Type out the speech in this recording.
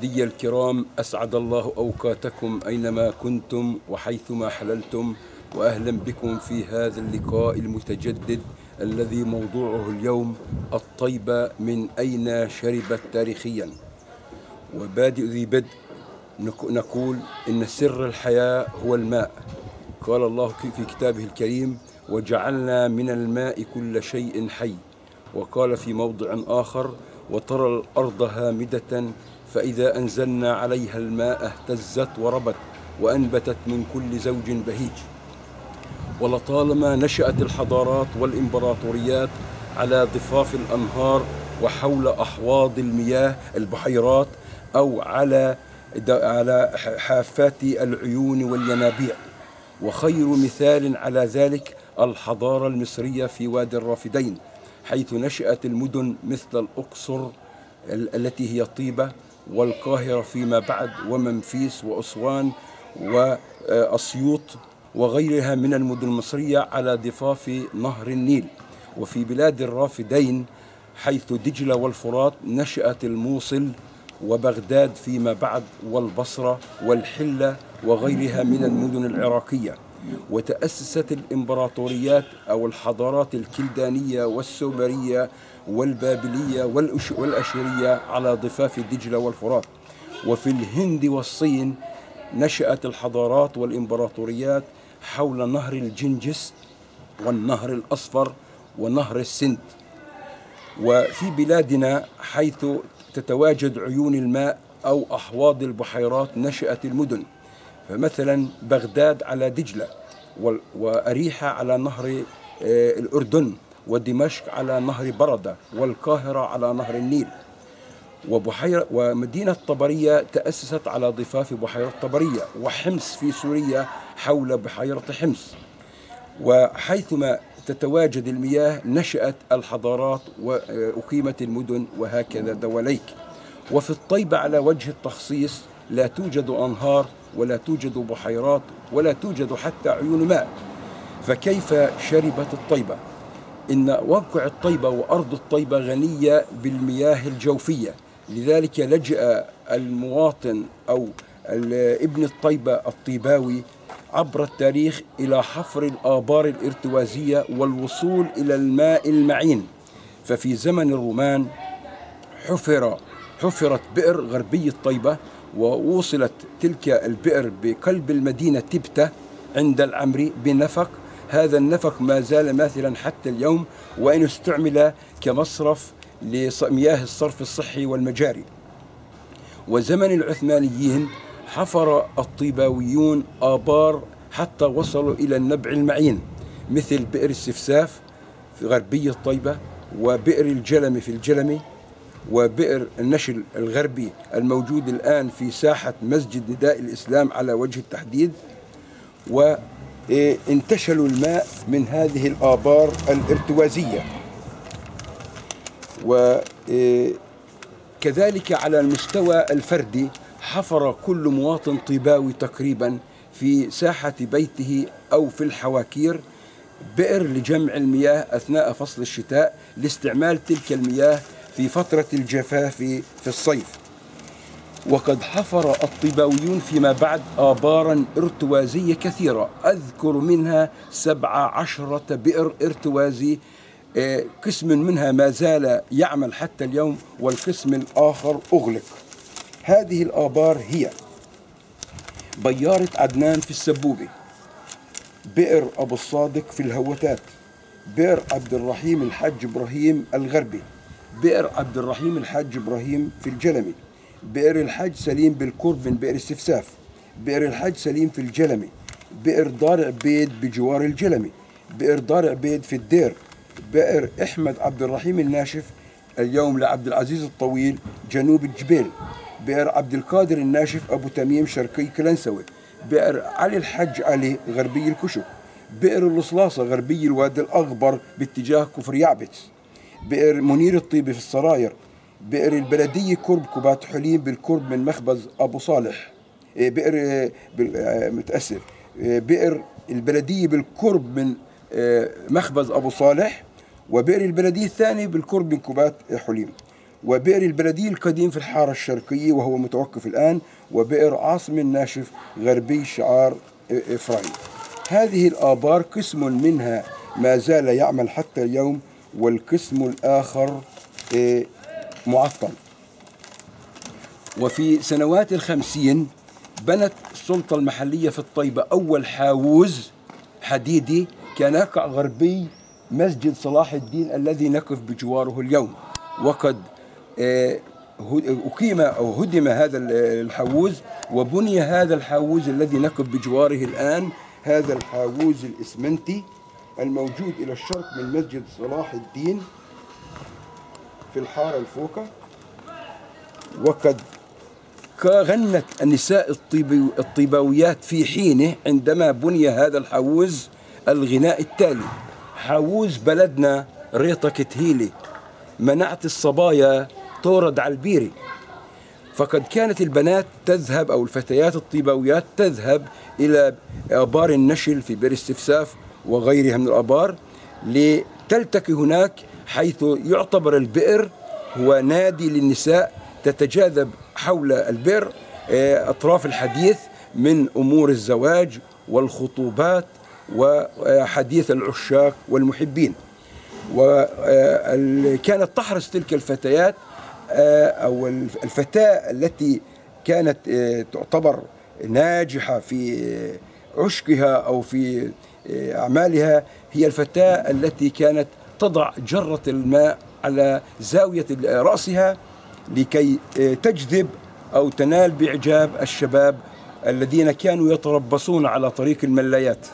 مشاهدي الكرام، أسعد الله أوقاتكم أينما كنتم وحيثما حللتم، وأهلا بكم في هذا اللقاء المتجدد الذي موضوعه اليوم الطيبة من أين شربت تاريخيا. وبادئ ذي بدء نقول إن سر الحياة هو الماء. قال الله في كتابه الكريم: وجعلنا من الماء كل شيء حي. وقال في موضع آخر: وترى الأرض هامدة فإذا أنزلنا عليها الماء اهتزت وربت وأنبتت من كل زوج بهيج. ولطالما نشأت الحضارات والإمبراطوريات على ضفاف الأنهار وحول أحواض المياه البحيرات، أو على حافات العيون والينابيع. وخير مثال على ذلك الحضارة المصرية في وادي الرافدين، حيث نشأت المدن مثل الأقصر التي هي طيبة، والقاهرة فيما بعد، ومنفيس وأسوان وأسيوط وغيرها من المدن المصرية على ضفاف نهر النيل. وفي بلاد الرافدين حيث دجلة والفرات نشأت الموصل وبغداد فيما بعد، والبصرة والحلة وغيرها من المدن العراقية. وتأسست الإمبراطوريات أو الحضارات الكلدانية والسومرية والبابلية والأشورية على ضفاف دجلة والفرات. وفي الهند والصين نشأت الحضارات والإمبراطوريات حول نهر الجنجس والنهر الأصفر ونهر السند. وفي بلادنا حيث تتواجد عيون الماء أو أحواض البحيرات نشأت المدن، فمثلا بغداد على دجلة، وأريحة على نهر الأردن، ودمشق على نهر بردة، والقاهرة على نهر النيل. ومدينة طبرية تأسست على ضفاف بحيرة طبرية، وحمص في سوريا حول بحيرة حمص. وحيثما تتواجد المياه نشأت الحضارات وأقيمت المدن، وهكذا دواليك. وفي الطيبة على وجه التخصيص لا توجد أنهار ولا توجد بحيرات ولا توجد حتى عيون ماء، فكيف شربت الطيبة؟ إن واقع الطيبة وأرض الطيبة غنية بالمياه الجوفية، لذلك لجأ المواطن أو ابن الطيبة الطيباوي عبر التاريخ إلى حفر الآبار الارتوازية والوصول إلى الماء المعين. ففي زمن الرومان حفرت بئر غربي الطيبة، ووصلت تلك البئر بقلب المدينة تبتة عند العمري بنفق. هذا النفق ما زال ماثلا حتى اليوم، وإن استعمل كمصرف لمياه الصرف الصحي والمجاري. وزمن العثمانيين حفر الطيباويون آبار حتى وصلوا إلى النبع المعين، مثل بئر السفساف في غربي الطيبة، وبئر الجلمي في الجلمي، وبئر النشل الغربي الموجود الآن في ساحة مسجد نداء الإسلام على وجه التحديد. وانتشلوا الماء من هذه الآبار الارتوازية. وكذلك على المستوى الفردي حفر كل مواطن طيباوي تقريبا في ساحة بيته أو في الحواكير بئر لجمع المياه أثناء فصل الشتاء، لاستعمال تلك المياه في فترة الجفاف في الصيف. وقد حفر الطيباويون فيما بعد آبارا ارتوازية كثيرة، أذكر منها 17 بئر ارتوازي، قسم منها ما زال يعمل حتى اليوم، والقسم الآخر أغلق. هذه الآبار هي بيارة عدنان في السبوبة، بئر أبو الصادق في الهوتات، بئر عبد الرحيم الحاج إبراهيم الغربي، بئر عبد الرحيم الحاج إبراهيم في الجلمي، بئر الحاج سليم بالقرب من بئر السفساف، بئر الحاج سليم في الجلمي، بئر دار عبيد بجوار الجلمي، بئر دار عبيد في الدير، بئر أحمد عبد الرحيم الناشف اليوم لعبد العزيز الطويل جنوب الجبيل، بئر عبد القادر الناشف أبو تميم شرقي كلنسوي، بئر علي الحج علي غربي الكشك، بئر الصلاصة غربي الوادي الأغبر باتجاه كفر يعبس، بئر منير الطيبي في السراير، بئر البلدية قرب كبات حليم بالقرب من مخبز أبو صالح، بئر البلدية بالقرب من مخبز أبو صالح، وبئر البلدية الثاني بالقرب من كبات حليم. وبئر البلدي القديم في الحارة الشرقية وهو متوقف الآن، وبئر عاصم الناشف غربي شعار إفرايم. هذه الآبار قسم منها ما زال يعمل حتى اليوم، والقسم الآخر معطل. وفي سنوات ال50 بنت السلطة المحلية في الطيبة أول حاوز حديدي كان يقع غربي مسجد صلاح الدين الذي نقف بجواره اليوم. وقد أقيم أو هدم هذا الحاوز وبني هذا الحاوز الذي نقف بجواره الآن، هذا الحاوز الإسمنتي الموجود إلى الشرق من مسجد صلاح الدين في الحارة الفوقة. وقد غنت النساء الطيباويات في حينه عندما بني هذا الحاوز الغناء التالي: حاوز بلدنا ريطة كتهيلي، منعت الصبايا تورد على البيري. فقد كانت البنات تذهب أو الفتيات الطيباويات تذهب إلى آبار النشل في بئر استفساف وغيرها من الآبار لتلتقي هناك، حيث يعتبر البئر هو نادي للنساء تتجاذب حول البئر أطراف الحديث من أمور الزواج والخطوبات وحديث العشاق والمحبين. وكانت تحرص تلك الفتيات أو الفتاة التي كانت تعتبر ناجحة في عشقها أو في أعمالها هي الفتاة التي كانت تضع جرة الماء على زاوية رأسها لكي تجذب أو تنال بإعجاب الشباب الذين كانوا يتربصون على طريق الملايات.